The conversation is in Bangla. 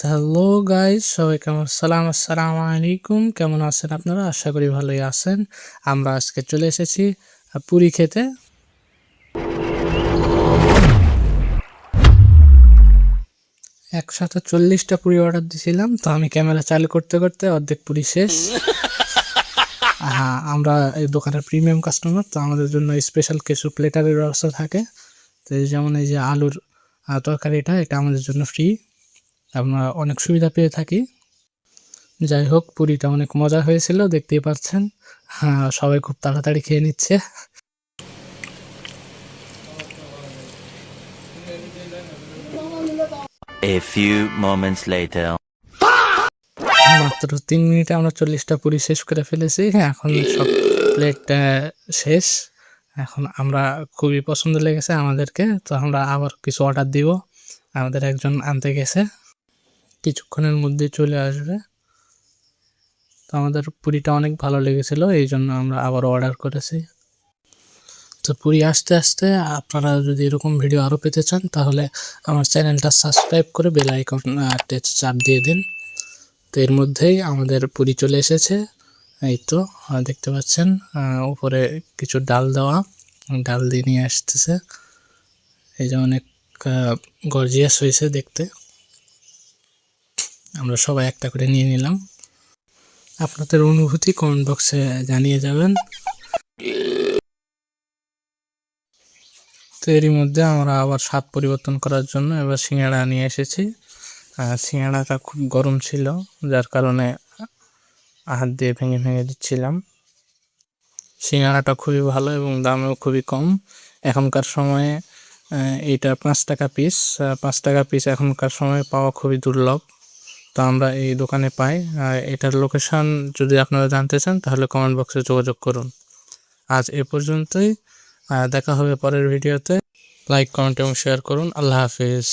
হ্যালো গাইস, সবাইকে আমার সালাম। আসসালামু আলাইকুম। কেমন আছেন আপনারা? আশা করি ভালোই আছেন। আমরা আজকে চলে এসেছি পুরি খেতে। একসাথে 40টা পুরি অর্ডার দিয়েছিলাম, তো আমি ক্যামেরা চালু করতে করতে অর্ধেক পুরি শেষ। হ্যাঁ, আমরা এই দোকানের প্রিমিয়াম কাস্টমার, তো আমাদের জন্য স্পেশাল কিছু প্লেটারের ব্যবস্থা থাকে। তো যেমন এই যে আলুর তরকারিটা, এটা আমাদের জন্য ফ্রি। আমরা অনেক সুবিধা পেয়ে থাকি। যাই হোক, পুরিটা অনেক মজা হয়েছিল, দেখতেই পাচ্ছেন। হ্যাঁ, সবাই খুব তাড়াতাড়ি খেয়ে নিচ্ছে। A few moments later. মাত্র 3 মিনিটে আমরা 40টা পুরি শেষ করে ফেলেছি। এখন সব প্লেট শেষ। এখন আমরা খুবই পছন্দ লেগেছে আমাদেরকে, তো আমরা আবার কিছু অর্ডার দিব। আমাদের একজন আনতে গেছে, কিছুক্ষণের মধ্যে চলে আসবে। তো আমাদের পুরিটা অনেক ভালো লেগেছিল, এই জন্য আমরা আবার অর্ডার করেছি। তো পুরি আসতে আসতে আপনারা যদি এরকম ভিডিও আরও পেতে চান, তাহলে আমার চ্যানেলটা সাবস্ক্রাইব করে বেল আইকনটা চাপ দিয়ে দিন। তো এর মধ্যেই আমাদের পুরি চলে এসেছে। এই তো দেখতে পাচ্ছেন, উপরে কিছু ডাল দেওয়া, ডাল দিয়ে নিয়ে আসতেছে। এই যে অনেক গর্জিয়াস হয়েছে দেখতে। আমরা সবাই একটা করে নিয়ে নিলাম। আপনাদের অনুভূতি কমেন্ট বক্সে জানিয়ে যাবেন। তো এরই মধ্যে আমরা আবার স্বাদ পরিবর্তন করার জন্য এবার সিঙ্গাড়া নিয়ে এসেছি। সিঙ্গাড়াটা খুব গরম ছিল, যার কারণে হাত দিয়ে ভেঙে ভেঙে দিচ্ছিলাম। সিঙ্গাড়াটা খুবই ভালো এবং দামেও খুবই কম। এখনকার সময়ে এইটা 5 টাকা পিস। 5 টাকা পিস এখনকার সময়ে পাওয়া খুবই দুর্লভ। তো আমরা এই দোকানে পাই। এটার লোকেশন যদি আপনারা জানতে চান, তাহলে কমেন্ট বক্সে যোগাযোগ করুন। আজ এ পর্যন্তই। দেখা হবে পরের ভিডিওতে। লাইক, কমেন্ট এবং শেয়ার করুন। আল্লাহ হাফিজ।